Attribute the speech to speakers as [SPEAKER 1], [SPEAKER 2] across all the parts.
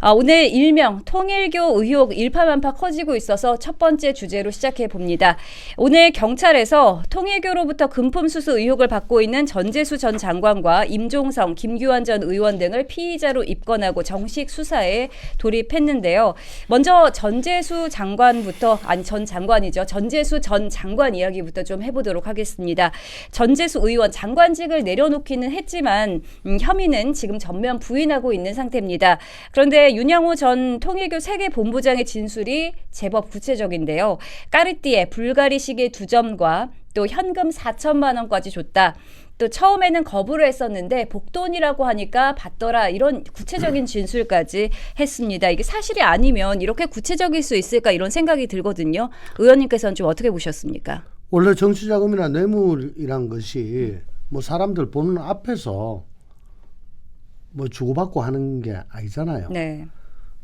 [SPEAKER 1] 오늘 일명 통일교 의혹 일파만파 커지고 있어서 첫 번째 주제로 시작해 봅니다. 오늘 경찰에서 통일교로부터 금품 수수 의혹을 받고 있는 전재수 전 장관과 임종성, 김규환 전 의원 등을 피의자로 입건하고 정식 수사에 돌입했는데요. 먼저 전재수 장관부터, 전 장관이죠. 전재수 전 장관 이야기부터 좀 해보도록 하겠습니다. 전재수 의원 장관직을 내려놓기는 했지만 혐의는 지금 전면 부인하고 있는 상태입니다. 그런데 윤영호 전 통일교 세계본부장의 진술이 제법 구체적인데요. 까르띠에 불가리 시계 2점과 또 현금 4천만 원까지 줬다. 또 처음에는 거부를 했었는데 복돈이라고 하니까 받더라. 이런 구체적인 진술까지 했습니다. 이게 사실이 아니면 이렇게 구체적일 수 있을까 이런 생각이 들거든요. 의원님께서는 좀 어떻게 보셨습니까?
[SPEAKER 2] 원래 정치자금이나 뇌물이란 것이 뭐 사람들 보는 앞에서 뭐 주고받고 하는 게 아니잖아요.
[SPEAKER 1] 네.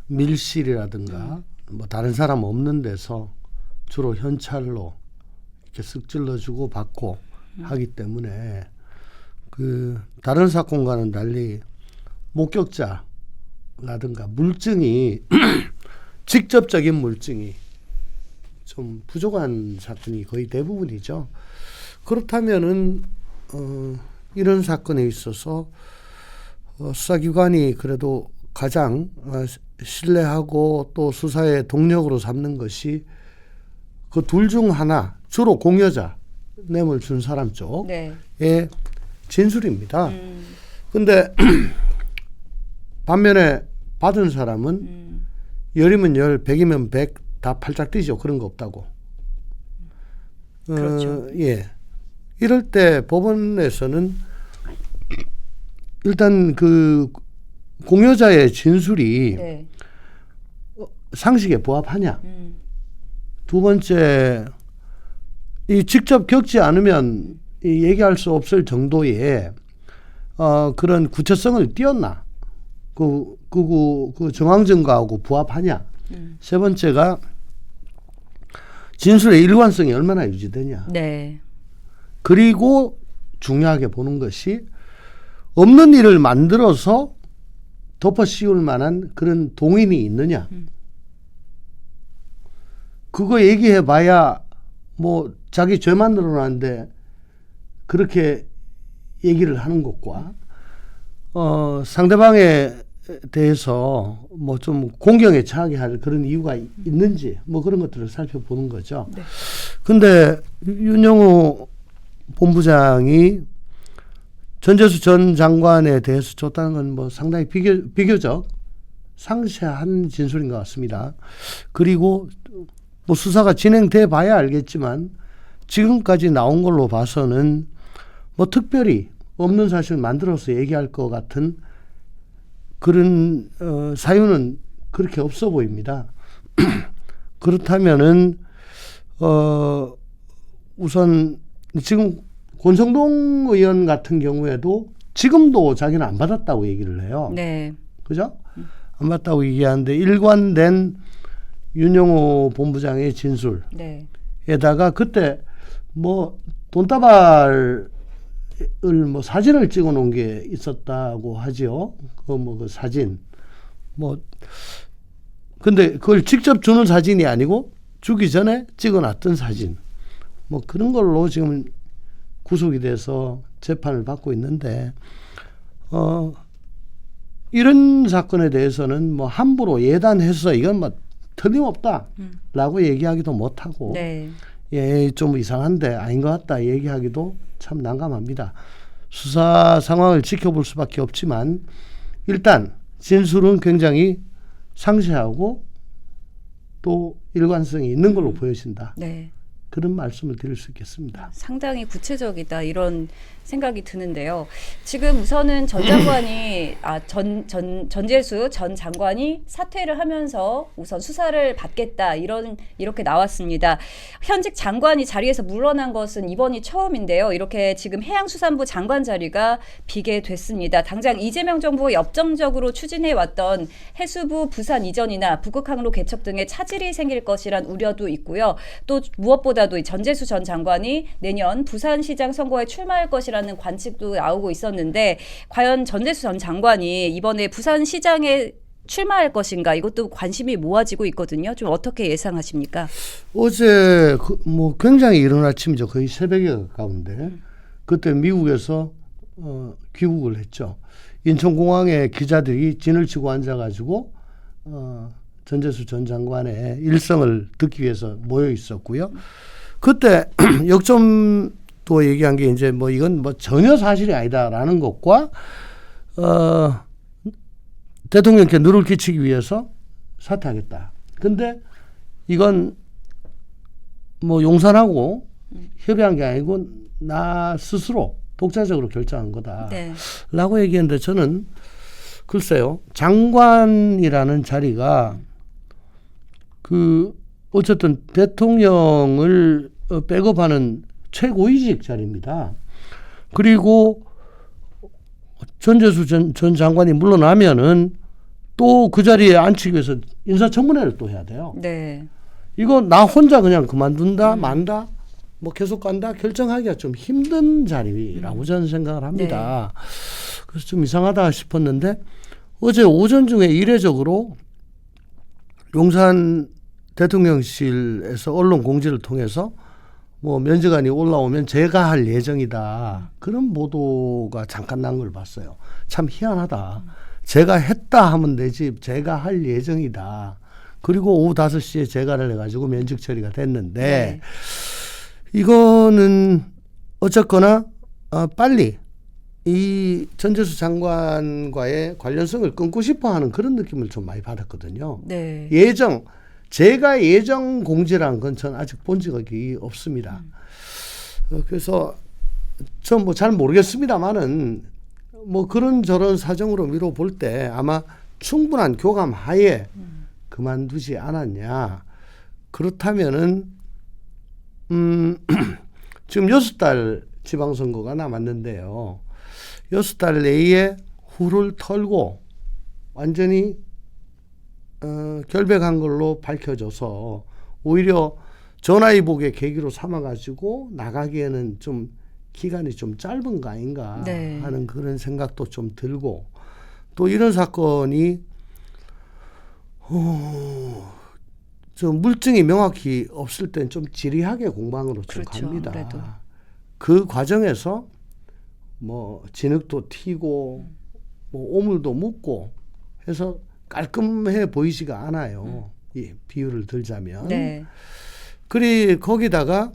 [SPEAKER 2] 밀실이라든가 뭐 다른 사람 없는 데서 주로 현찰로 이렇게 쓱 찔러주고 받고 하기 때문에 그 다른 사건과는 달리 목격자라든가 물증이 직접적인 물증이 좀 부족한 사건이 거의 대부분이죠. 그렇다면은 이런 사건에 있어서 수사기관이 그래도 가장 신뢰하고 또 수사의 동력으로 삼는 것이 그 둘 중 하나, 주로 공여자, 뇌물 준 사람 쪽의 네. 진술입니다. 근데 반면에 받은 사람은 열이면 열, 백이면 백 다 팔짝 뛰죠. 그런 거 없다고.
[SPEAKER 1] 그렇죠.
[SPEAKER 2] 예. 이럴 때 법원에서는 일단 그 공여자의 진술이 네. 상식에 부합하냐. 두 번째, 이 직접 겪지 않으면 얘기할 수 없을 정도의 그런 구체성을 띄었나. 그 정황 증거하고 부합하냐. 세 번째가 진술의 일관성이 얼마나 유지되냐.
[SPEAKER 1] 네.
[SPEAKER 2] 그리고 중요하게 보는 것이 없는 일을 만들어서 덮어 씌울 만한 그런 동인이 있느냐. 그거 얘기해 봐야 뭐 자기 죄만 늘어나는데 그렇게 얘기를 하는 것과 상대방에 대해서 뭐 좀 공경에 처하게 할 그런 이유가 있는지 뭐 그런 것들을 살펴보는 거죠. 네. 근데 윤영호 본부장이 전재수 전 장관에 대해서 줬다는 건 뭐 상당히 비교적 상세한 진술인 것 같습니다. 그리고 뭐 수사가 진행돼 봐야 알겠지만 지금까지 나온 걸로 봐서는 뭐 특별히 없는 사실을 만들어서 얘기할 것 같은 그런 사유는 그렇게 없어 보입니다. 그렇다면은 우선 지금 권성동 의원 같은 경우에도 지금도 자기는 안 받았다고 얘기를 해요.
[SPEAKER 1] 네. 그죠?
[SPEAKER 2] 안 받았다고 얘기하는데 일관된 윤영호 본부장의 진술에다가 그때 뭐 돈다발을 뭐 사진을 찍어 놓은 게 있었다고 하죠. 그 사진. 뭐 근데 그걸 직접 주는 사진이 아니고 주기 전에 찍어 놨던 사진. 뭐 그런 걸로 지금 구속이 돼서 재판을 받고 있는데 이런 사건에 대해서는 뭐 함부로 예단해서 이건 뭐 틀림없다라고 얘기하기도 못하고
[SPEAKER 1] 네.
[SPEAKER 2] 예, 좀 이상한데 아닌 것 같다 얘기하기도 참 난감합니다. 수사 상황을 지켜볼 수밖에 없지만 일단 진술은 굉장히 상세하고 또 일관성이 있는 걸로 보여진다.
[SPEAKER 1] 네.
[SPEAKER 2] 그런 말씀을 드릴 수 있겠습니다.
[SPEAKER 1] 상당히 구체적이다 이런 생각이 드는데요. 지금 우선은 전 장관이 전재수 전 장관이 사퇴를 하면서 우선 수사를 받겠다 이렇게 나왔습니다. 현직 장관이 자리에서 물러난 것은 이번이 처음인데요. 이렇게 지금 해양수산부 장관 자리가 비게 됐습니다. 당장 이재명 정부가 역정적으로 추진해 왔던 해수부 부산 이전이나 북극항로 개척 등의 차질이 생길 것이란 우려도 있고요. 또 무엇보다도 전재수 전 장관이 내년 부산시장 선거에 출마할 것이라는 관측도 나오고 있었는데 과연 전재수 전 장관이 이번에 부산시장에 출마할 것인가 이것도 관심이 모아지고 있거든요. 좀 어떻게 예상하십니까?
[SPEAKER 2] 어제 뭐 굉장히 이른 아침이죠. 거의 새벽에 가까운데 그때 미국에서 귀국을 했죠. 인천공항에 기자들이 진을 치고 앉아가지고 전재수 전 장관의 일성을 듣기 위해서 모여 있었고요. 그때 역점도 얘기한 게 이제 뭐 이건 뭐 전혀 사실이 아니다라는 것과 대통령께 누를 끼치기 위해서 사퇴하겠다. 근데 이건 뭐 용산하고 협의한 게 아니고 나 스스로 독자적으로 결정한 거다.
[SPEAKER 1] 네.
[SPEAKER 2] 라고 얘기했는데 저는 글쎄요. 장관이라는 자리가 어쨌든 대통령을 백업하는 최고위직 자리입니다. 그리고 전재수 전 장관이 물러나면은 또 그 자리에 앉히기 위해서 인사청문회를 또 해야 돼요.
[SPEAKER 1] 네.
[SPEAKER 2] 이거 나 혼자 그냥 그만둔다 만다 뭐 계속 간다 결정하기가 좀 힘든 자리라고 저는 생각을 합니다. 네. 그래서 좀 이상하다 싶었는데 어제 오전 중에 이례적으로 용산 대통령실에서 언론 공지를 통해서 뭐 면접관이 올라오면 제가 할 예정이다. 그런 보도가 잠깐 난 걸 봤어요. 참 희한하다. 제가 했다 하면 되지 제가 할 예정이다. 그리고 오후 5시에 재가를 해가지고 면직 처리가 됐는데
[SPEAKER 1] 네.
[SPEAKER 2] 이거는 어쨌거나 빨리 이 전재수 장관과의 관련성을 끊고 싶어하는 그런 느낌을 좀 많이 받았거든요.
[SPEAKER 1] 네.
[SPEAKER 2] 제가 예정 공지란 건 전 아직 본 적이 없습니다. 그래서 전 뭐 잘 모르겠습니다만은 뭐 그런저런 사정으로 미뤄볼 때 아마 충분한 교감 하에 그만두지 않았냐. 그렇다면은 지금 6달 지방선거가 남았는데요. 6달 내에 후를 털고 완전히 결백한 걸로 밝혀져서 오히려 전화위복의 계기로 삼아가지고 나가기에는 좀 기간이 좀 짧은 거 아닌가
[SPEAKER 1] 네.
[SPEAKER 2] 하는 그런 생각도 좀 들고 또 이런 사건이 좀 물증이 명확히 없을 땐 좀 지리하게 공방으로 좀
[SPEAKER 1] 그렇죠,
[SPEAKER 2] 갑니다.
[SPEAKER 1] 아무래도.
[SPEAKER 2] 그 과정에서 뭐 진흙도 튀고 뭐 오물도 묻고 해서 깔끔해 보이지가 않아요. 이 비유를 들자면.
[SPEAKER 1] 네.
[SPEAKER 2] 거기다가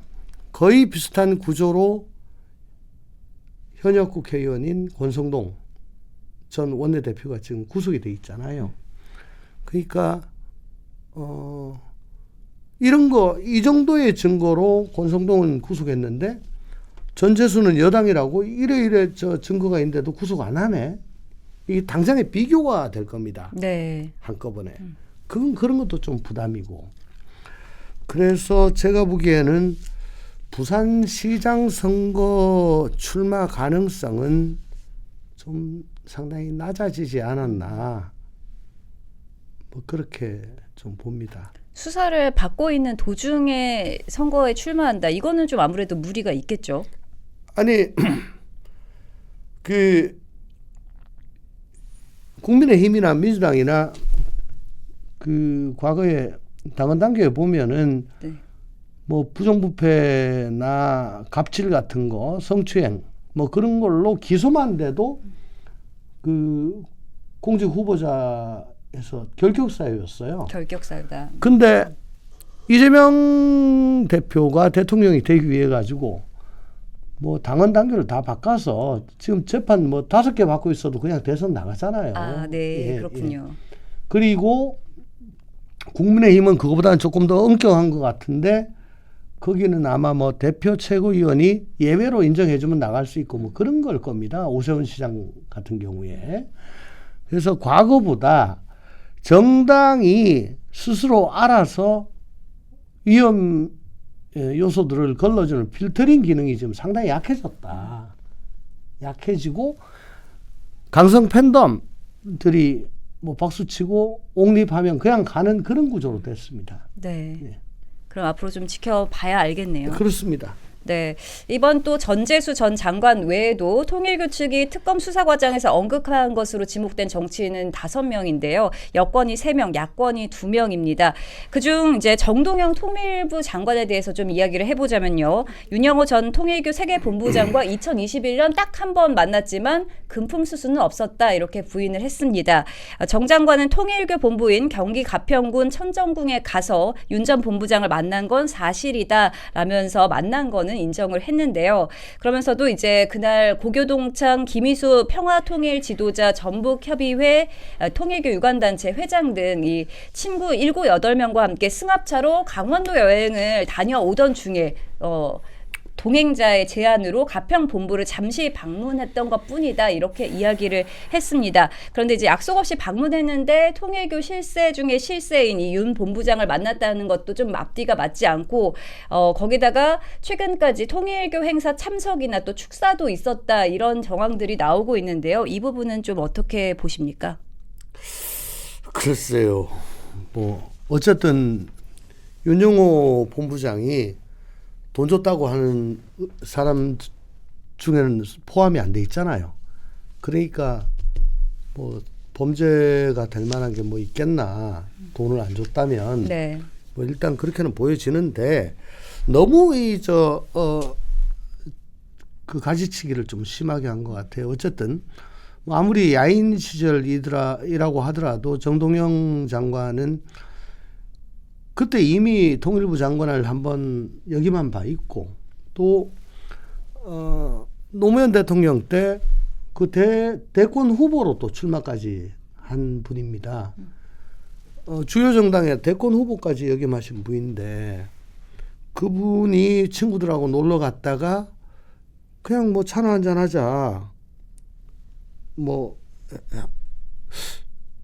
[SPEAKER 2] 거의 비슷한 구조로 현역 국회의원인 권성동 전 원내대표가 지금 구속이 돼 있잖아요. 그러니까 이 정도의 증거로 권성동은 구속했는데 전재수는 여당이라고 이래 저 증거가 있는데도 구속 안 하네. 이게 당장의 비교가 될 겁니다.
[SPEAKER 1] 네.
[SPEAKER 2] 한꺼번에. 그런 것도 좀 부담이고. 그래서 제가 보기에는 부산시장 선거 출마 가능성은 좀 상당히 낮아지지 않았나. 뭐 그렇게 좀 봅니다.
[SPEAKER 1] 수사를 받고 있는 도중에 선거에 출마한다. 이거는 좀 아무래도 무리가 있겠죠.
[SPEAKER 2] 아니 국민의힘이나 민주당이나 과거에 당헌 단계에 보면은
[SPEAKER 1] 네.
[SPEAKER 2] 뭐 부정부패나 갑질 같은 거, 성추행 뭐 그런 걸로 기소만 돼도 공직 후보자에서 결격사유였어요.
[SPEAKER 1] 결격사유다.
[SPEAKER 2] 근데 이재명 대표가 대통령이 되기 위해 가지고 뭐 당헌 단계를 다 바꿔서 지금 재판 뭐 5개 받고 있어도 그냥 대선 나가잖아요.
[SPEAKER 1] 아, 네, 그렇군요.
[SPEAKER 2] 그리고 국민의힘은 그거보다는 조금 더 엄격한 것 같은데 거기는 아마 뭐 대표 최고위원이 예외로 인정해주면 나갈 수 있고 뭐 그런 걸 겁니다. 오세훈 시장 같은 경우에. 그래서 과거보다 정당이 스스로 알아서 위험 요소들을 걸러주는 필터링 기능이 지금 상당히 약해졌다. 약해지고 강성 팬덤들이 뭐 박수치고 옹립하면 그냥 가는 그런 구조로 됐습니다.
[SPEAKER 1] 네.
[SPEAKER 2] 예.
[SPEAKER 1] 그럼 앞으로 좀 지켜봐야 알겠네요.
[SPEAKER 2] 그렇습니다.
[SPEAKER 1] 네. 이번 또 전재수 전 장관 외에도 통일교 측이 특검 수사 과정에서 언급한 것으로 지목된 정치인은 5명인데요. 여권이 3명, 야권이 2명입니다. 그중 이제 정동영 통일부 장관에 대해서 좀 이야기를 해보자면요. 윤영호 전 통일교 세계본부장과 2021년 딱 한 번 만났지만 금품 수수는 없었다 이렇게 부인을 했습니다. 정 장관은 통일교 본부인 경기 가평군 천정궁에 가서 윤 전 본부장을 만난 건 사실이다라면서 만난 거는 인정을 했는데요. 그러면서도 이제 그날 고교동창 김희수 평화통일 지도자 전북협의회 통일교 유관단체 회장 등 이 친구 7, 8명과 함께 승합차로 강원도 여행을 다녀오던 중에 동행자의 제안으로 가평 본부를 잠시 방문했던 것뿐이다 이렇게 이야기를 했습니다. 그런데 이제 약속 없이 방문했는데 통일교 실세 중에 실세인 이 윤 본부장을 만났다는 것도 좀 앞뒤가 맞지 않고 거기다가 최근까지 통일교 행사 참석이나 또 축사도 있었다 이런 정황들이 나오고 있는데요. 이 부분은 좀 어떻게 보십니까?
[SPEAKER 2] 글쎄요. 뭐 어쨌든 윤영호 본부장이 돈 줬다고 하는 사람 중에는 포함이 안 돼 있잖아요. 그러니까 뭐 범죄가 될 만한 게 뭐 있겠나. 돈을 안 줬다면
[SPEAKER 1] 네.
[SPEAKER 2] 뭐 일단 그렇게는 보여지는데 너무 그 가지치기를 좀 심하게 한 것 같아요. 어쨌든 뭐 아무리 야인 시절이라고 하더라도 정동영 장관은 그때 이미 통일부 장관을 한번 여기만 봐 있고 또 노무현 대통령 때 그 대권 후보로 또 출마까지 한 분입니다. 주요 정당의 대권 후보까지 역임하신 분인데 그분이 친구들하고 놀러 갔다가 그냥 뭐 차나 한잔 하자 뭐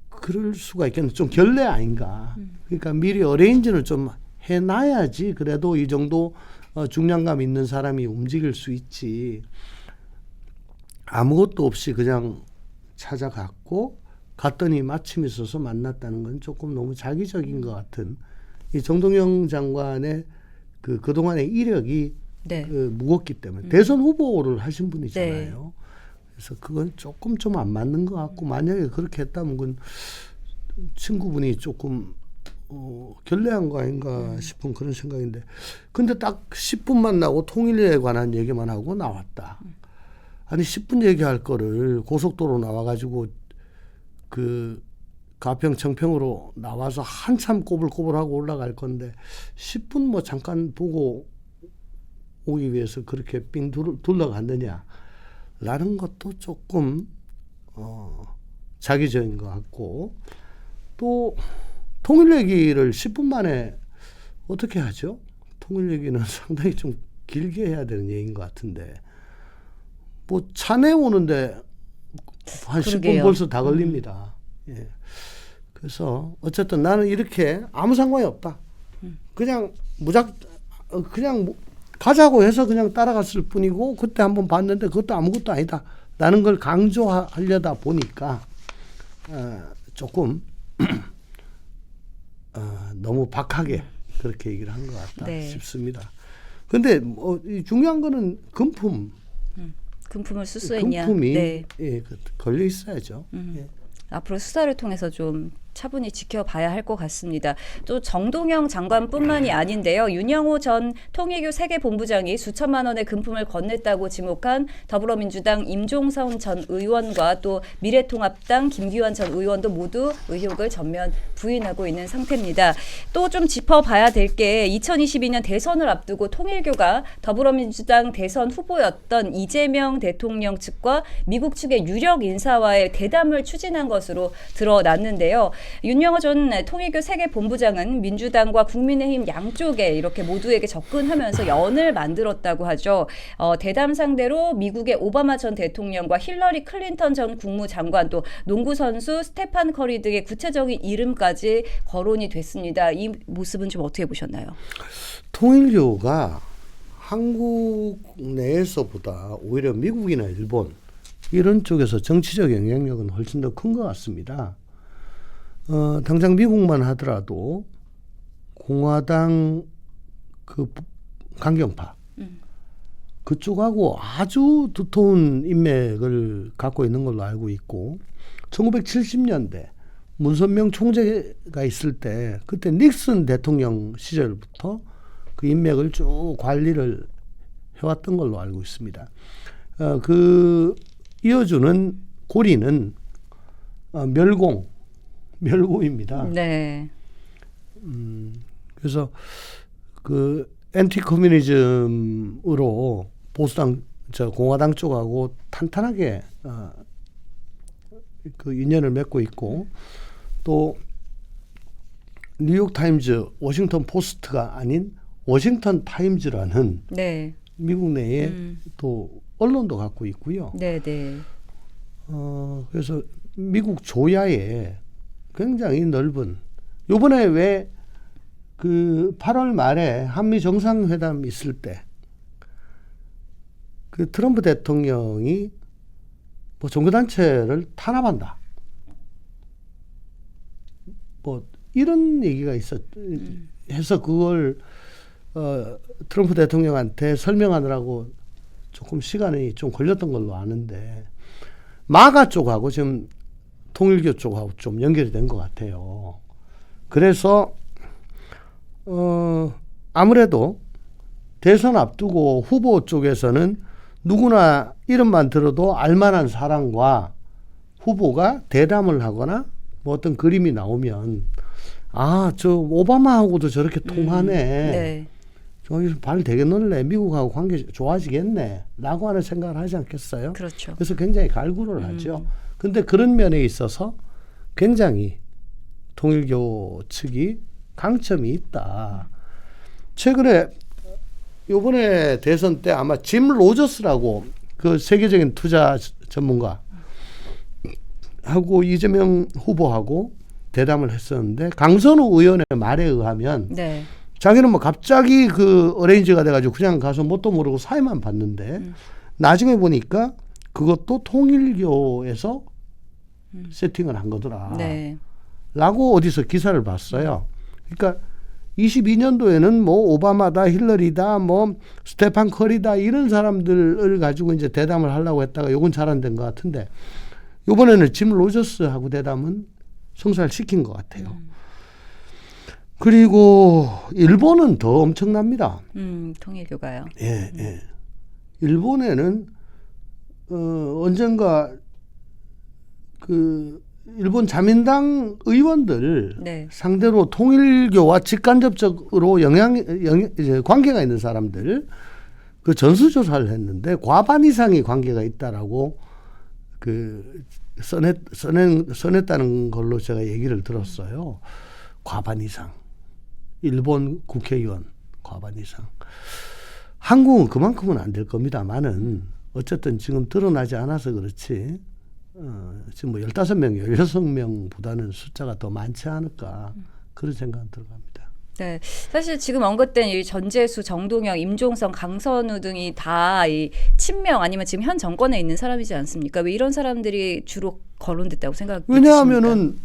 [SPEAKER 2] 그럴 수가 있겠네. 좀 결례 아닌가. 그러니까 미리 어레인지를 좀 해놔야지 그래도 이 정도 중량감 있는 사람이 움직일 수 있지. 아무것도 없이 그냥 찾아갔고 갔더니 마침 있어서 만났다는 건 조금 너무 자기적인 것 같은 이 정동영 장관의 그동안의 이력이
[SPEAKER 1] 네.
[SPEAKER 2] 무겁기 때문에 대선 후보를 하신 분이잖아요.
[SPEAKER 1] 네.
[SPEAKER 2] 그래서 그건 조금 좀 안 맞는 것 같고 만약에 그렇게 했다면 그건 친구분이 조금 결례한 거 아닌가 싶은 그런 생각인데 근데 딱 10분만 나고 통일에 관한 얘기만 하고 나왔다. 아니 10분 얘기할 거를 고속도로 나와가지고 그 가평 청평으로 나와서 한참 꼬불꼬불하고 올라갈 건데 10분 뭐 잠깐 보고 오기 위해서 그렇게 삥 둘러갔느냐 라는 것도 조금 자기적인 것 같고 또 통일 얘기를 10분 만에 어떻게 하죠? 통일 얘기는 상당히 좀 길게 해야 되는 얘기인 것 같은데 뭐 차내 오는데 한
[SPEAKER 1] 그러게요.
[SPEAKER 2] 10분 벌써 다 걸립니다. 예. 그래서 어쨌든 나는 이렇게 아무 상관이 없다. 그냥 그냥 가자고 해서 그냥 따라갔을 뿐이고 그때 한번 봤는데 그것도 아무것도 아니다. 라는 걸 강조하려다 보니까 조금 너무 박하게 그렇게 얘기를 한 것 같다
[SPEAKER 1] 네.
[SPEAKER 2] 싶습니다. 근데 중요한 거는
[SPEAKER 1] 금품을 수수했냐.
[SPEAKER 2] 금품이
[SPEAKER 1] 네.
[SPEAKER 2] 걸려 있어야죠. 예.
[SPEAKER 1] 앞으로 수사를 통해서 좀 차분히 지켜봐야 할 것 같습니다. 또 정동영 장관뿐만이 아닌데요. 윤영호 전 통일교 세계본부장이 수천만 원의 금품을 건넸다고 지목한 더불어민주당 임종선 전 의원과 또 미래통합당 김기환 전 의원도 모두 의혹을 전면 부인하고 있는 상태입니다. 또 좀 짚어봐야 될 게 2022년 대선을 앞두고 통일교가 더불어민주당 대선 후보였던 이재명 대통령 측과 미국 측의 유력 인사와의 대담을 추진한 것으로 드러났는데요. 윤영호 전 통일교 세계본부장은 민주당과 국민의힘 양쪽에 이렇게 모두에게 접근하면서 연을 만들었다고 하죠. 대담 상대로 미국의 오바마 전 대통령과 힐러리 클린턴 전 국무장관 또 농구 선수 스테판 커리 등의 구체적인 이름까지 거론이 됐습니다. 이 모습은 좀 어떻게 보셨나요?
[SPEAKER 2] 통일교가 한국 내에서보다 오히려 미국이나 일본 이런 쪽에서 정치적 영향력은 훨씬 더 큰 것 같습니다. 당장 미국만 하더라도 공화당 그 강경파 그쪽하고 아주 두터운 인맥을 갖고 있는 걸로 알고 있고 1970년대 문선명 총재가 있을 때 그때 닉슨 대통령 시절부터 그 인맥을 쭉 관리를 해왔던 걸로 알고 있습니다. 그 이어주는 고리는 멸공입니다.
[SPEAKER 1] 네.
[SPEAKER 2] 그래서 그 엔티 커뮤니즘으로 보수당 공화당 쪽하고 탄탄하게 그 인연을 맺고 있고 또 뉴욕 타임즈, 워싱턴 포스트가 아닌 워싱턴 타임즈라는
[SPEAKER 1] 네.
[SPEAKER 2] 미국 내에 또 언론도 갖고 있고요.
[SPEAKER 1] 네, 네.
[SPEAKER 2] 그래서 미국 조야에 굉장히 넓은 요번에 왜 그 8월 말에 한미 정상회담 있을 때 그 트럼프 대통령이 뭐 종교단체를 탄압한다. 뭐 이런 얘기가 해서 그걸 트럼프 대통령한테 설명하느라고 조금 시간이 좀 걸렸던 걸로 아는데 마가 쪽하고 지금 통일교 쪽하고 좀 연결이 된 것 같아요. 그래서 아무래도 대선 앞두고 후보 쪽에서는 누구나 이름만 들어도 알만한 사람과 후보가 대담을 하거나 뭐 어떤 그림이 나오면 아, 저 오바마하고도 저렇게 통하네.
[SPEAKER 1] 네.
[SPEAKER 2] 발 되게 넓네. 미국하고 관계 좋아지겠네. 라고 하는 생각을 하지 않겠어요?
[SPEAKER 1] 그렇죠.
[SPEAKER 2] 그래서 굉장히 갈구를 하죠. 근데 그런 면에 있어서 굉장히 통일교 측이 강점이 있다. 최근에 요번에 대선 때 아마 짐 로저스라고 그 세계적인 투자 전문가 하고 이재명 후보하고 대담을 했었는데 강선우 의원의 말에 의하면
[SPEAKER 1] 네.
[SPEAKER 2] 자기는 뭐 갑자기 그 어레인지가 돼가지고 그냥 가서 뭣도 모르고 사회만 봤는데 나중에 보니까 그것도 통일교에서 세팅을 한 거더라.
[SPEAKER 1] 네.
[SPEAKER 2] 라고 어디서 기사를 봤어요. 그러니까 22년도에는 뭐 오바마다 힐러리다 뭐 스테판 커리다 이런 사람들을 가지고 이제 대담을 하려고 했다가 요건 잘 안 된 것 같은데 요번에는 짐 로저스하고 대담은 성사시킨 것 같아요. 그리고 일본은 더 엄청납니다.
[SPEAKER 1] 통일교가요.
[SPEAKER 2] 예, 예. 일본에는 언젠가 그 일본 자민당 의원들
[SPEAKER 1] 네.
[SPEAKER 2] 상대로 통일교와 직간접적으로 이제 관계가 있는 사람들 그 전수조사를 했는데 과반 이상이 관계가 있다라고 그 써냈다는 걸로 제가 얘기를 들었어요. 과반 이상. 일본 국회의원 과반 이상. 한국은 그만큼은 안 될 겁니다만은 어쨌든 지금 드러나지 않아서 그렇지 지금 뭐 15명, 16명보다는 숫자가 더 많지 않을까 그런 생각은 들어갑니다.
[SPEAKER 1] 네, 사실 지금 언급된 이 전재수, 정동영, 임종성, 강선우 등이 다 이 친명 아니면 지금 현 정권에 있는 사람이지 않습니까? 왜 이런 사람들이 주로 거론됐다고 생각하십니까?
[SPEAKER 2] 왜냐하면은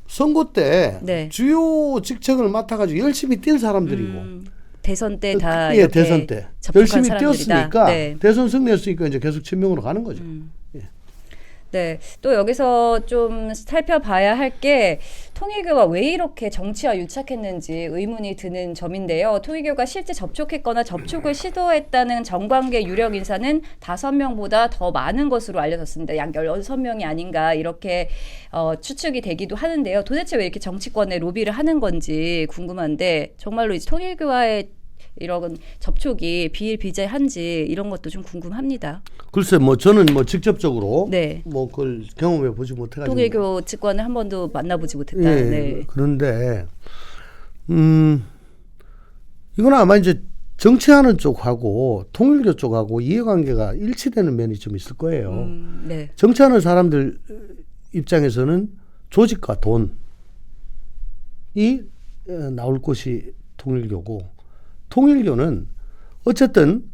[SPEAKER 2] 선거 때
[SPEAKER 1] 네.
[SPEAKER 2] 주요 직책을 맡아가지고 열심히 뛴 사람들이고
[SPEAKER 1] 대선 때 다
[SPEAKER 2] 예, 대선 때 열심히 뛰었으니까
[SPEAKER 1] 네.
[SPEAKER 2] 대선 승리했으니까 이제 계속 친명으로 가는 거죠.
[SPEAKER 1] 네, 또 여기서 좀 살펴봐야 할 게 통일교가 왜 이렇게 정치와 유착했는지 의문이 드는 점인데요. 통일교가 실제 접촉했거나 접촉을 시도했다는 정관계 유력 인사는 5명보다 더 많은 것으로 알려졌습니다. 약 16명이 아닌가 이렇게 추측이 되기도 하는데요. 도대체 왜 이렇게 정치권에 로비를 하는 건지 궁금한데 정말로 이제 통일교와의 이런 접촉이 비일비재한지 이런 것도 좀 궁금합니다.
[SPEAKER 2] 글쎄 뭐 저는 뭐 직접적으로
[SPEAKER 1] 네.
[SPEAKER 2] 뭐 그걸 경험해 보지 못해가지고
[SPEAKER 1] 통일교 측과는 한 번도 만나보지 못했다.
[SPEAKER 2] 예,
[SPEAKER 1] 네.
[SPEAKER 2] 그런데 이건 아마 이제 정치하는 쪽하고 통일교 쪽하고 이해관계가 일치되는 면이 좀 있을 거예요.
[SPEAKER 1] 네.
[SPEAKER 2] 정치하는 사람들 입장에서는 조직과 돈이 나올 곳이 통일교고 통일교는 어쨌든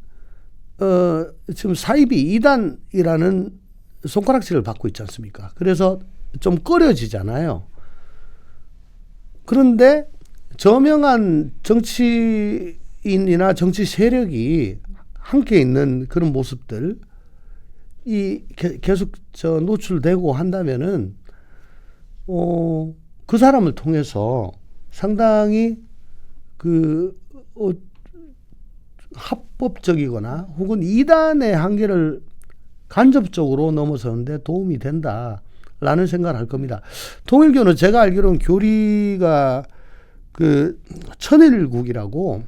[SPEAKER 2] 지금 사이비 2단이라는 손가락질을 받고 있지 않습니까? 그래서 좀 꺼려지잖아요. 그런데 저명한 정치인이나 정치 세력이 함께 있는 그런 모습들 계속 노출되고 한다면은 그 사람을 통해서 상당히 합법적이거나 혹은 이단의 한계를 간접적으로 넘어서는데 도움이 된다라는 생각을 할 겁니다. 통일교는 제가 알기로는 교리가 천일국이라고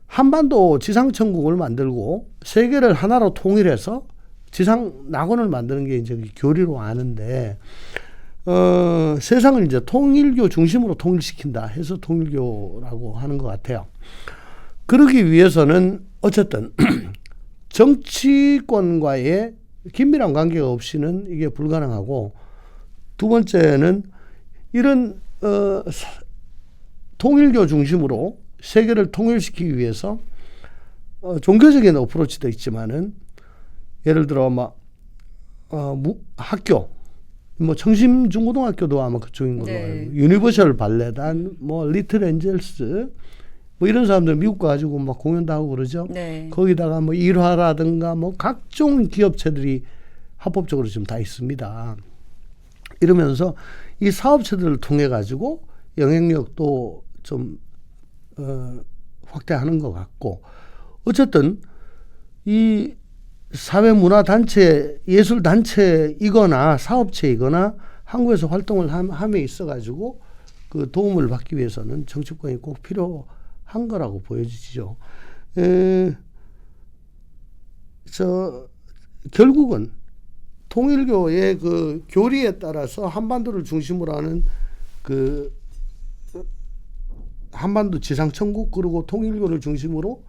[SPEAKER 2] 한반도 지상천국을 만들고 세계를 하나로 통일해서 지상 낙원을 만드는 게 이제 교리로 아는데 세상을 이제 통일교 중심으로 통일시킨다 해서 통일교라고 하는 것 같아요. 그러기 위해서는 어쨌든 정치권과의 긴밀한 관계가 없이는 이게 불가능하고, 두 번째는 이런 통일교 중심으로 세계를 통일시키기 위해서 종교적인 어프로치도 있지만은 예를 들어 학교 청심 중고등학교도 아마 그쪽인 걸로 알고, 유니버셜 발레단 리틀 엔젤스 이런 사람들 미국 가가지고 막 공연도 하고 그러죠.
[SPEAKER 1] 네.
[SPEAKER 2] 거기다가 일화라든가 각종 기업체들이 합법적으로 지금 다 있습니다. 이러면서 이 사업체들을 통해 가지고 영향력도 좀 확대하는 것 같고, 어쨌든 이 사회문화단체, 예술단체이거나 사업체이거나 한국에서 활동을 함에 있어 가지고 그 도움을 받기 위해서는 정치권이 꼭 필요한 거라고 보여지죠. 결국은 통일교의 그 교리에 따라서 한반도를 중심으로 하는 그 한반도 지상천국, 그리고 통일교를 중심으로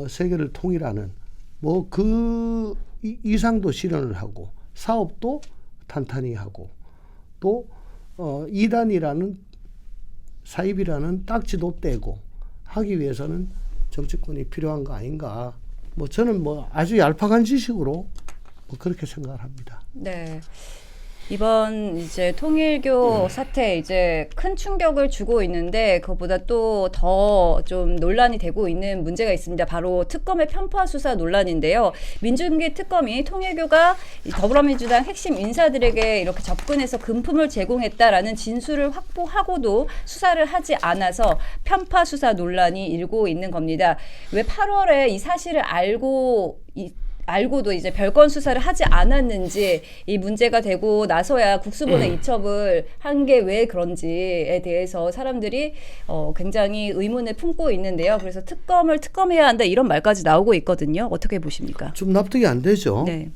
[SPEAKER 2] 세계를 통일하는 그 이상도 실현을 하고 사업도 탄탄히 하고 또 이단이라는 사입이라는 딱지도 떼고 하기 위해서는 정치권이 필요한 거 아닌가. 저는 아주 얄팍한 지식으로 그렇게 생각을 합니다.
[SPEAKER 1] 네. 이번 이제 통일교 사태 이제 큰 충격을 주고 있는데, 그것보다 또 더 좀 논란이 되고 있는 문제가 있습니다. 바로 특검의 편파 수사 논란인데요. 민중기 특검이 통일교가 더불어민주당 핵심 인사들에게 이렇게 접근해서 금품을 제공했다라는 진술을 확보하고도 수사를 하지 않아서 편파 수사 논란이 일고 있는 겁니다. 왜 8월에 이 사실을 알고도 이제 별건 수사를 하지 않았는지, 이 문제가 되고 나서야 국수본에 이첩을 한 게 왜 그런지에 대해서 사람들이 굉장히 의문을 품고 있는데요. 그래서 특검을 특검해야 한다 이런 말까지 나오고 있거든요. 어떻게 보십니까?
[SPEAKER 2] 좀 납득이 안 되죠.
[SPEAKER 1] 네.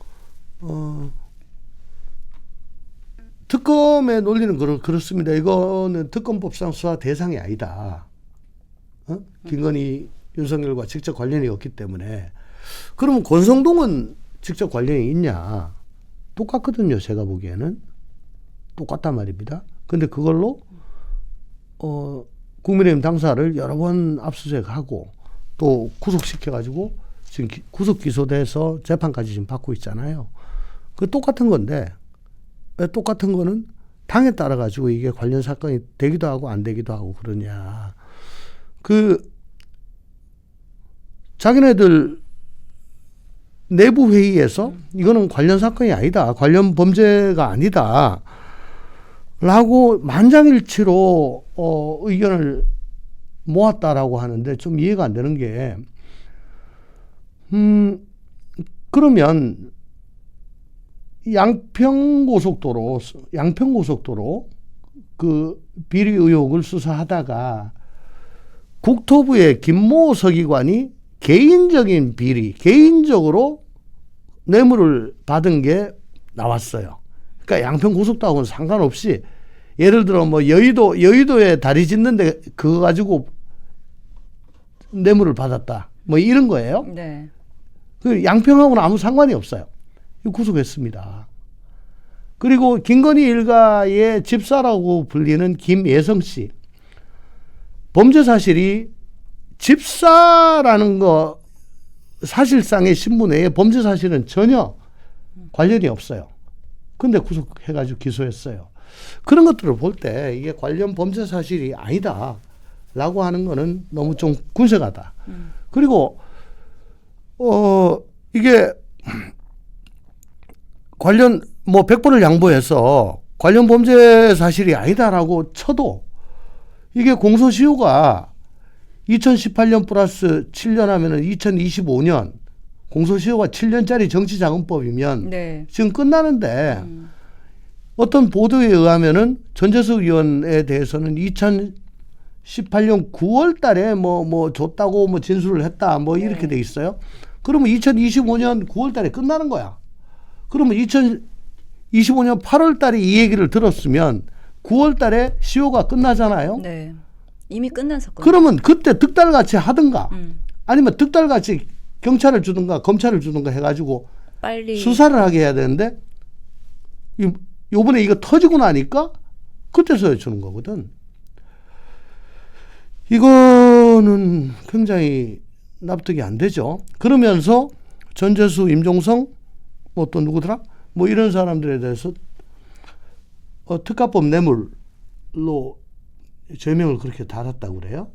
[SPEAKER 2] 특검의 논리는 그렇습니다. 이거는 특검법상 수사 대상이 아니다. 김건희, 윤석열과 직접 관련이 없기 때문에. 그러면 권성동은 직접 관련이 있냐? 똑같거든요. 제가 보기에는. 똑같단 말입니다. 근데 그걸로 국민의힘 당사를 여러 번 압수수색하고 또 구속시켜가지고 지금 구속 기소돼서 재판까지 지금 받고 있잖아요. 그 똑같은 건데 왜 똑같은 거는 당에 따라 가지고 이게 관련 사건이 되기도 하고 안 되기도 하고 그러냐? 자기네들 내부 회의에서 이거는 관련 사건이 아니다, 관련 범죄가 아니다 라고 만장일치로 의견을 모았다라고 하는데 좀 이해가 안 되는 게, 그러면 양평고속도로 그 비리 의혹을 수사하다가 국토부의 김모 서기관이 개인적인 비리, 개인적으로 뇌물을 받은 게 나왔어요. 그러니까 양평고속도하고는 상관없이 예를 들어 여의도에 다리 짓는데 그거 가지고 뇌물을 받았다. 이런 거예요.
[SPEAKER 1] 네.
[SPEAKER 2] 그 양평하고는 아무 상관이 없어요. 구속했습니다. 그리고 김건희 일가의 집사라고 불리는 김예성 씨, 범죄 사실이 집사라는 거 사실상의 신분에 범죄 사실은 전혀 관련이 없어요. 근데 구속해가지고 기소했어요. 그런 것들을 볼 때 이게 관련 범죄 사실이 아니다라고 하는 거는 너무 좀 군색하다. 그리고 이게 관련 뭐 100번을 양보해서 관련 범죄 사실이 아니다라고 쳐도 이게 공소시효가 2018년 플러스 7년 하면은 2025년 공소시효가 7년짜리 정치자금법이면
[SPEAKER 1] 네.
[SPEAKER 2] 지금 끝나는데 어떤 보도에 의하면은 전재수 의원에 대해서는 2018년 9월 달에 뭐 줬다고 뭐 진술을 했다 뭐 이렇게
[SPEAKER 1] 네.
[SPEAKER 2] 돼 있어요. 그러면 2025년 9월 달에 끝나는 거야. 그러면 2025년 8월 달에 이 얘기를 들었으면 9월 달에 시효가 끝나잖아요.
[SPEAKER 1] 네. 이미 끝난 사건.
[SPEAKER 2] 그러면 그때 득달같이 하든가
[SPEAKER 1] 음.
[SPEAKER 2] 아니면 득달같이 경찰을 주든가 검찰을 주든가 해가지고
[SPEAKER 1] 빨리
[SPEAKER 2] 수사를 하게 해야 되는데 요번에 이거 터지고 나니까 그때서야 주는 거거든. 이거는 굉장히 납득이 안 되죠. 그러면서 전재수, 임종성, 뭐 또 누구더라? 뭐 이런 사람들에 대해서 특가법 뇌물로 죄명을 그렇게 달았다고 그래요.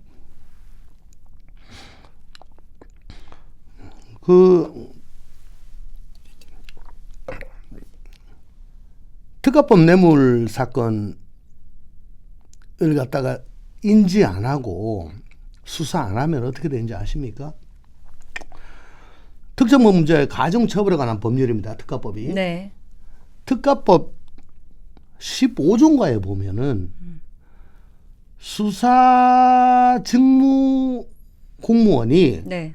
[SPEAKER 2] 특가법 뇌물 사건을 갖다가 인지 안 하고 수사 안 하면 어떻게 되는지 아십니까? 특정범죄 가중처벌에 관한 법률입니다. 특가법이.
[SPEAKER 1] 네.
[SPEAKER 2] 특가법 15조인가에 보면은 수사 직무 공무원이
[SPEAKER 1] 네.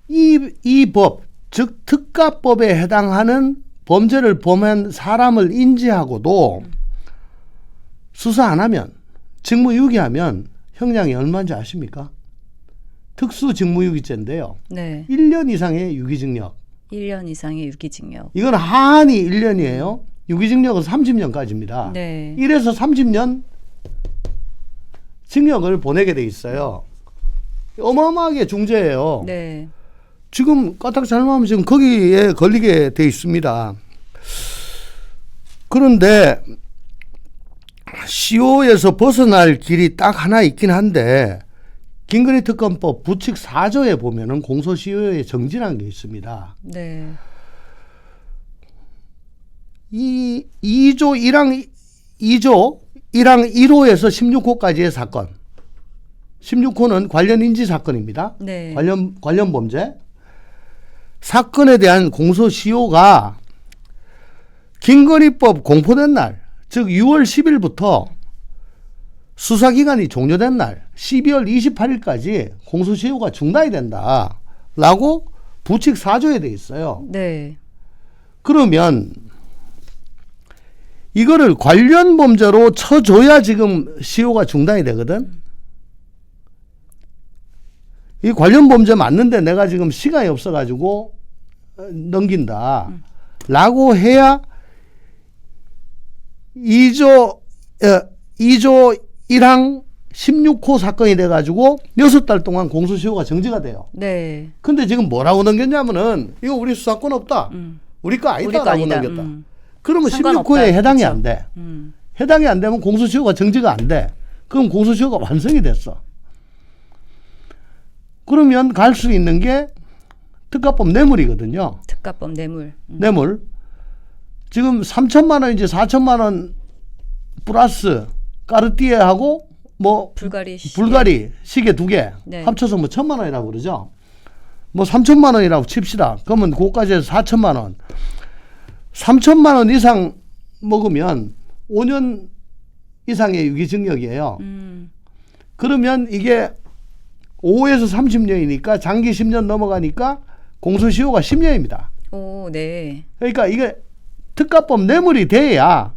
[SPEAKER 2] 이 법, 즉 특가법에 해당하는 범죄를 범한 사람을 인지하고도 수사 안 하면, 직무유기하면 형량이 얼마인지 아십니까? 특수직무유기죄인데요.
[SPEAKER 1] 네.
[SPEAKER 2] 1년 이상의 유기징역.
[SPEAKER 1] 1년 이상의 유기징역.
[SPEAKER 2] 이건 한이 1년이에요. 유기징역은 30년까지입니다.
[SPEAKER 1] 네.
[SPEAKER 2] 1에서 30년 징역을 보내게 돼 있어요. 어마어마하게 중죄예요.
[SPEAKER 1] 네.
[SPEAKER 2] 지금 까딱 잘못하면 지금 거기에 걸리게 돼 있습니다. 그런데 시효에서 벗어날 길이 딱 하나 있긴 한데 김건희 특검법 부칙 4조에 보면은 공소시효의 정지라는 게 있습니다.
[SPEAKER 1] 네.
[SPEAKER 2] 이 2조 1항 1호에서 16호까지의 사건. 16호는 관련 인지 사건입니다.
[SPEAKER 1] 네.
[SPEAKER 2] 관련 범죄. 사건에 대한 공소시효가 김건희법 공포된 날, 즉 6월 10일부터 수사기간이 종료된 날 12월 28일까지 공소시효가 중단이 된다라고 부칙 4조에 돼 있어요.
[SPEAKER 1] 네.
[SPEAKER 2] 그러면 이거를 관련 범죄로 쳐줘야 지금 시효가 중단이 되거든. 이 관련 범죄 맞는데 내가 지금 시간이 없어가지고 넘긴다. 라고 해야 2조 1항 16호 사건이 돼가지고 6달 동안 공소시효가 정지가 돼요.
[SPEAKER 1] 네.
[SPEAKER 2] 근데 지금 뭐라고 넘겼냐면은 이거 우리 수사권 없다. 우리 거
[SPEAKER 1] 우리 거
[SPEAKER 2] 아니다라고
[SPEAKER 1] 아니다.
[SPEAKER 2] 넘겼다. 그러면
[SPEAKER 1] 상관없다.
[SPEAKER 2] 16호에 해당이
[SPEAKER 1] 그쵸?
[SPEAKER 2] 안 돼. 해당이 안 되면 공소시효가 정지가 안 돼. 그럼 공소시효가 완성이 됐어. 그러면 갈 수 있는 게 특가법 뇌물이거든요.
[SPEAKER 1] 특가법 뇌물.
[SPEAKER 2] 뇌물. 지금 3천만 원인지 4천만 원 플러스 까르띠에하고 뭐
[SPEAKER 1] 불가리 시계.
[SPEAKER 2] 불가리 시계 2개
[SPEAKER 1] 네.
[SPEAKER 2] 합쳐서 뭐 1,000만 원이라고 그러죠. 뭐 3천만 원이라고 칩시다. 그러면 그거까지 해서 4천만 원. 3천만 원 이상 먹으면 5년 이상의 유기징역이에요. 그러면 이게 5에서 30년이니까 장기 10년 넘어가니까 공소시효가 10년입니다.
[SPEAKER 1] 오, 네.
[SPEAKER 2] 그러니까 이게 특가법 뇌물이 돼야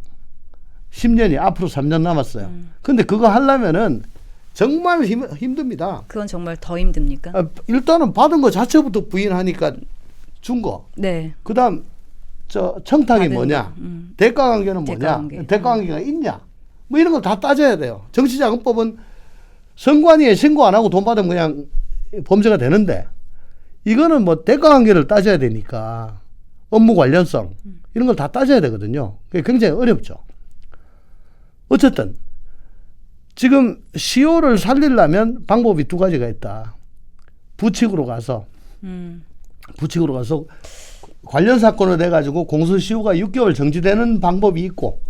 [SPEAKER 2] 10년이 앞으로 3년 남았어요. 근데 그거 하려면은 정말 힘듭니다.
[SPEAKER 1] 그건 정말 더 힘듭니까?
[SPEAKER 2] 일단은 받은 거 자체부터 부인하니까 준 거.
[SPEAKER 1] 네.
[SPEAKER 2] 그다음 청탁이
[SPEAKER 1] 받은
[SPEAKER 2] 뭐냐?
[SPEAKER 1] 거.
[SPEAKER 2] 대가관계는 뭐냐?
[SPEAKER 1] 대가관계.
[SPEAKER 2] 대가관계가 있냐? 뭐 이런 거 다 따져야 돼요. 정치자금법은 선관위에 신고 안 하고 돈 받으면 그냥 범죄가 되는데 이거는 뭐 대가관계를 따져야 되니까 업무 관련성 이런 걸 다 따져야 되거든요. 그게 굉장히 어렵죠. 어쨌든 지금 시효를 살리려면 방법이 두 가지가 있다. 부칙으로 가서 부칙으로 가서 관련 사건을 해가지고 공소시효가 6개월 정지되는 방법이 있고,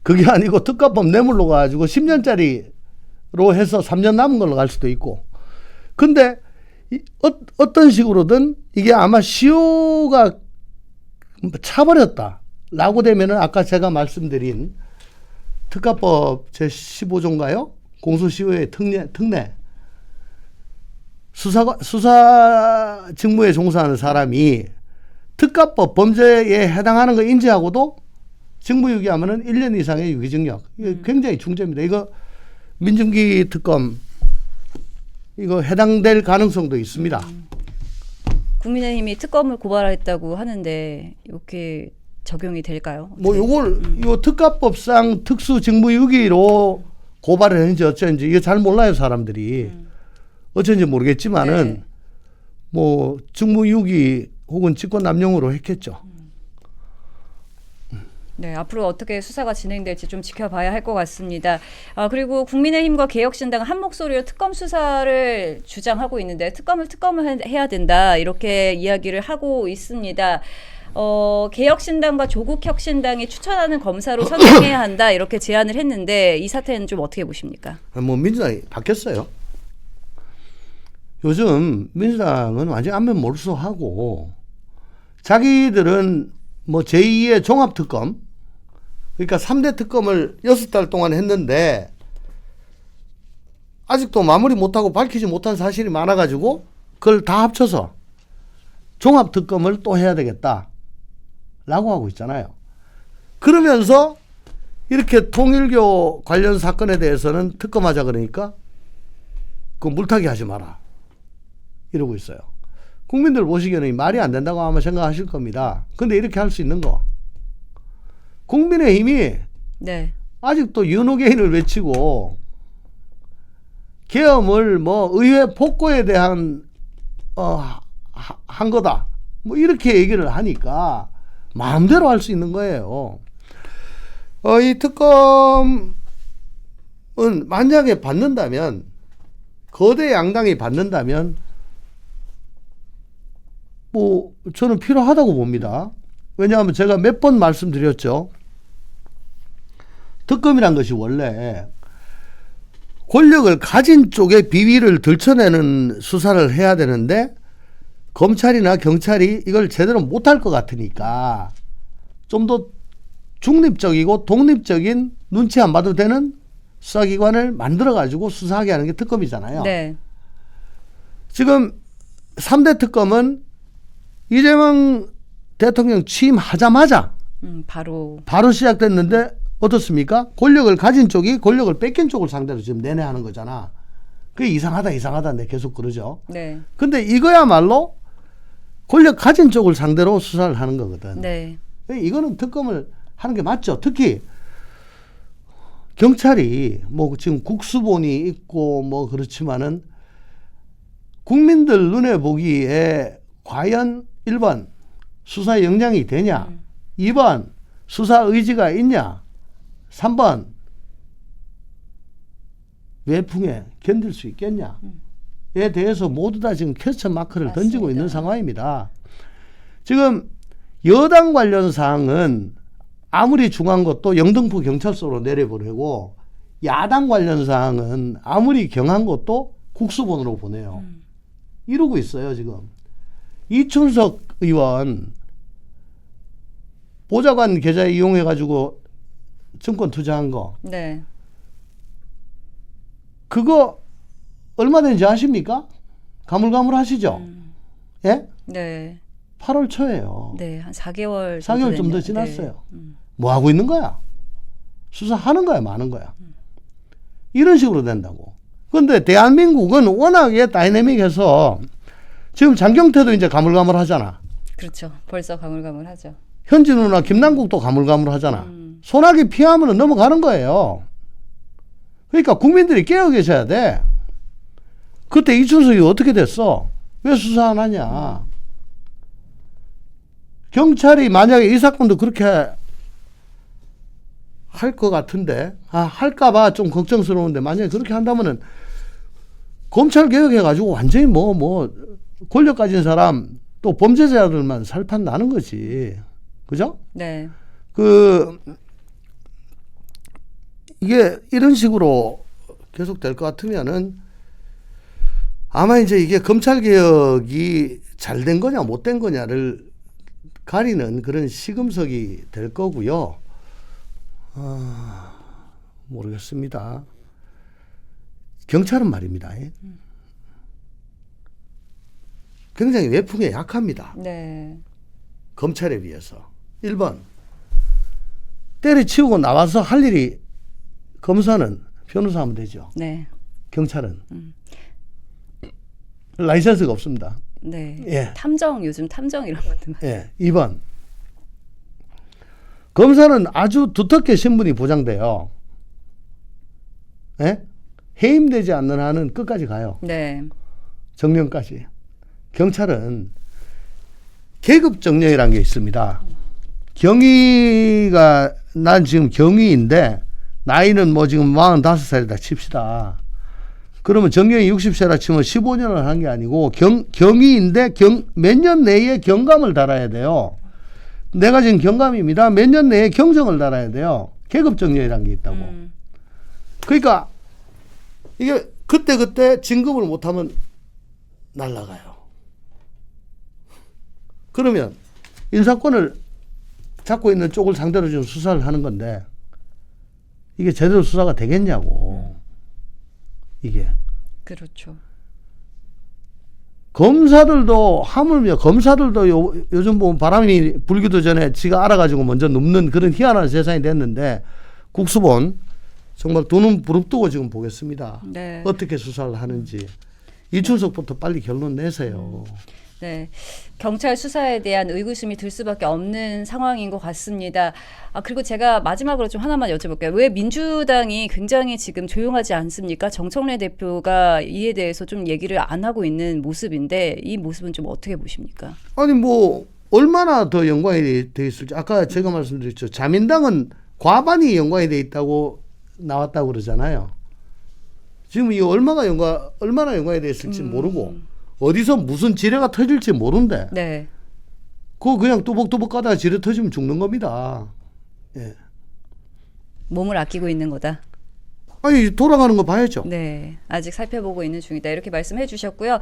[SPEAKER 2] 그게 아니고 특가법 뇌물로 가지고 10년짜리로 해서 3년 남은 걸로 갈 수도 있고. 근데 어떤 식으로든 이게 아마 시효가 차버렸다라고 되면은 아까 제가 말씀드린 특가법 제15조인가요? 공소시효의 특례. 수사 직무에 종사하는 사람이 특가법 범죄에 해당하는 거 인지하고도 직무유기하면은 1년 이상의 유기징역. 이거 굉장히 중죄입니다. 이거 민증기 특검 이거 해당될 가능성도 있습니다.
[SPEAKER 1] 국민의힘이 특검을 고발했다고 하는데 이렇게 적용이 될까요?
[SPEAKER 2] 뭐 요 특가법상 특수 직무유기로 고발을 했는지 어쩐지 이거 잘 몰라요, 사람들이. 어쩐지 모르겠지만은
[SPEAKER 1] 네.
[SPEAKER 2] 뭐 직무유기 혹은 직권남용으로 했겠죠.
[SPEAKER 1] 네, 앞으로 어떻게 수사가 진행될지 좀 지켜봐야 할 것 같습니다. 그리고 국민의힘과 개혁신당은 한 목소리로 특검 수사를 주장하고 있는데 특검을 해야 된다 이렇게 이야기를 하고 있습니다. 개혁신당과 조국혁신당이 추천하는 검사로 선정해야 한다 이렇게 제안을 했는데 이 사태는 좀 어떻게 보십니까?
[SPEAKER 2] 뭐 민주당이 바뀌었어요. 요즘 민주당은 완전 안면 몰수하고 자기들은 뭐 제2의 종합특검, 그러니까 3대 특검을 6달 동안 했는데 아직도 마무리 못하고 밝히지 못한 사실이 많아가지고 그걸 다 합쳐서 종합특검을 또 해야 되겠다 라고 하고 있잖아요. 그러면서 이렇게 통일교 관련 사건에 대해서는 특검하자 그러니까 그 물타기 하지 마라 이러고 있어요. 국민들 보시기에는 말이 안 된다고 아마 생각하실 겁니다. 근데 이렇게 할 수 있는 거. 국민의힘이
[SPEAKER 1] 네.
[SPEAKER 2] 아직도 윤호개인을 외치고 계엄을 뭐 의회 폭거에 대한 한 거다. 뭐 이렇게 얘기를 하니까 마음대로 할 수 있는 거예요. 이 특검은 만약에 받는다면 거대 양당이 받는다면 뭐 저는 필요하다고 봅니다. 왜냐하면 제가 몇 번 말씀드렸죠. 특검이란 것이 원래 권력을 가진 쪽의 비위를 들춰내는 수사를 해야 되는데 검찰이나 경찰이 이걸 제대로 못할 것 같으니까 좀 더 중립적이고 독립적인 눈치 안 봐도 되는 수사기관을 만들어가지고 수사하게 하는 게 특검이잖아요.
[SPEAKER 1] 네.
[SPEAKER 2] 지금 3대 특검은 이재명 대통령 취임하자마자
[SPEAKER 1] 바로
[SPEAKER 2] 시작됐는데 어떻습니까? 권력을 가진 쪽이 권력을 뺏긴 쪽을 상대로 지금 내내 하는 거잖아. 그게 이상하다 내 계속 그러죠.
[SPEAKER 1] 네.
[SPEAKER 2] 근데 이거야말로 권력 가진 쪽을 상대로 수사를 하는 거거든.
[SPEAKER 1] 네.
[SPEAKER 2] 이거는 특검을 하는 게 맞죠. 특히 경찰이 뭐 지금 국수본이 있고 뭐 그렇지만은 국민들 눈에 보기에 과연 1번 수사 역량이 되냐, 2번 수사 의지가 있냐, 3번 외풍에 견딜 수 있겠냐에 대해서 모두 다 지금 퀘스천 마크를
[SPEAKER 1] 맞습니다.
[SPEAKER 2] 던지고 있는 상황입니다. 지금 여당 관련 사항은 아무리 중요한 것도 영등포 경찰서로 내려보내고 야당 관련 사항은 아무리 경한 것도 국수본으로 보내요. 이러고 있어요 지금. 이춘석 의원 보좌관 계좌 이용해가지고 증권 투자한 거.
[SPEAKER 1] 네.
[SPEAKER 2] 그거 얼마 된지 아십니까? 가물가물하시죠? 예?
[SPEAKER 1] 네.
[SPEAKER 2] 8월 초예요.
[SPEAKER 1] 네. 한 4개월
[SPEAKER 2] 4개월 좀 더
[SPEAKER 1] 됐네요.
[SPEAKER 2] 지났어요.
[SPEAKER 1] 네.
[SPEAKER 2] 뭐 하고 있는 거야? 수사하는 거야, 마는 거야? 이런 식으로 된다고. 그런데 대한민국은 워낙에 다이내믹해서 지금 장경태도 이제 가물가물하잖아.
[SPEAKER 1] 그렇죠. 벌써 가물가물하죠.
[SPEAKER 2] 현진우나 김남국도 가물가물하잖아. 소나기 피하면 넘어가는 거예요. 그러니까 국민들이 깨어 계셔야 돼. 그때 이춘석이 어떻게 됐어? 왜 수사 안 하냐? 경찰이 만약에 이 사건도 그렇게 할 것 같은데, 할까봐 좀 걱정스러운데, 만약에 그렇게 한다면은 검찰 개혁해가지고 완전히 권력 가진 사람 또 범죄자들만 살판 나는 거지. 그죠?
[SPEAKER 1] 네.
[SPEAKER 2] 이게 이런 식으로 계속 될 것 같으면은 아마 이제 이게 검찰 개혁이 잘 된 거냐 못 된 거냐를 가리는 그런 시금석이 될 거고요. 모르겠습니다. 경찰은 말입니다. 굉장히 외풍에 약합니다.
[SPEAKER 1] 네.
[SPEAKER 2] 검찰에 비해서. 1번 때려치우고 나와서 할 일이 검사는 변호사 하면 되죠.
[SPEAKER 1] 네.
[SPEAKER 2] 경찰은 라이선스가 없습니다.
[SPEAKER 1] 네.
[SPEAKER 2] 예.
[SPEAKER 1] 탐정 요즘 탐정 이런 것들.
[SPEAKER 2] 예. 2번 검사는 아주 두텁게 신분이 보장돼요. 예? 해임되지 않는 한은 끝까지 가요.
[SPEAKER 1] 네.
[SPEAKER 2] 정년까지. 경찰은 계급 정년이라는 게 있습니다. 경위가 난 지금 경위인데 나이는 뭐 지금 45살이다 칩시다. 그러면 정년이 60세라 치면 15년을 한 게 아니고 경위인데 몇 년 내에 경감을 달아야 돼요. 내가 지금 경감입니다. 몇 년 내에 경정을 달아야 돼요. 계급 정년이라는 게 있다고. 그러니까 이게 그때 진급을 못하면 날아가요. 그러면 인사권을 잡고 있는 쪽을 상대로 지금 수사를 하는 건데 이게 제대로 수사가 되겠냐고. 이게.
[SPEAKER 1] 그렇죠.
[SPEAKER 2] 검사들도 하물며 검사들도 요즘 보면 바람이 불기도 전에 지가 알아가지고 먼저 눕는 그런 희한한 세상이 됐는데 국수본 정말 두 눈 부릅뜨고 지금 보겠습니다.
[SPEAKER 1] 네.
[SPEAKER 2] 어떻게 수사를 하는지. 이춘석부터 빨리 결론 내세요.
[SPEAKER 1] 네. 경찰 수사에 대한 의구심이 들 수밖에 없는 상황인 것 같습니다. 그리고 제가 마지막으로 좀 하나만 여쭤볼게요. 왜 민주당이 굉장히 지금 조용하지 않습니까? 정청래 대표가 이에 대해서 좀 얘기를 안 하고 있는 모습인데 이 모습은 좀 어떻게 보십니까?
[SPEAKER 2] 아니 뭐 얼마나 더 연관이 돼 있을지 아까 제가 말씀드렸죠. 자민당은 과반이 연관이 돼 있다고 나왔다고 그러잖아요. 지금 이 얼마나 연관이 돼 있을지 모르고 어디서 무슨 지뢰가 터질지 모른대.
[SPEAKER 1] 네.
[SPEAKER 2] 그거 그냥 뚜벅뚜벅 가다가 지뢰 터지면 죽는 겁니다. 예.
[SPEAKER 1] 몸을 아끼고 있는 거다.
[SPEAKER 2] 아니 돌아가는 거 봐야죠.
[SPEAKER 1] 네. 아직 살펴보고 있는 중이다. 이렇게 말씀해 주셨고요.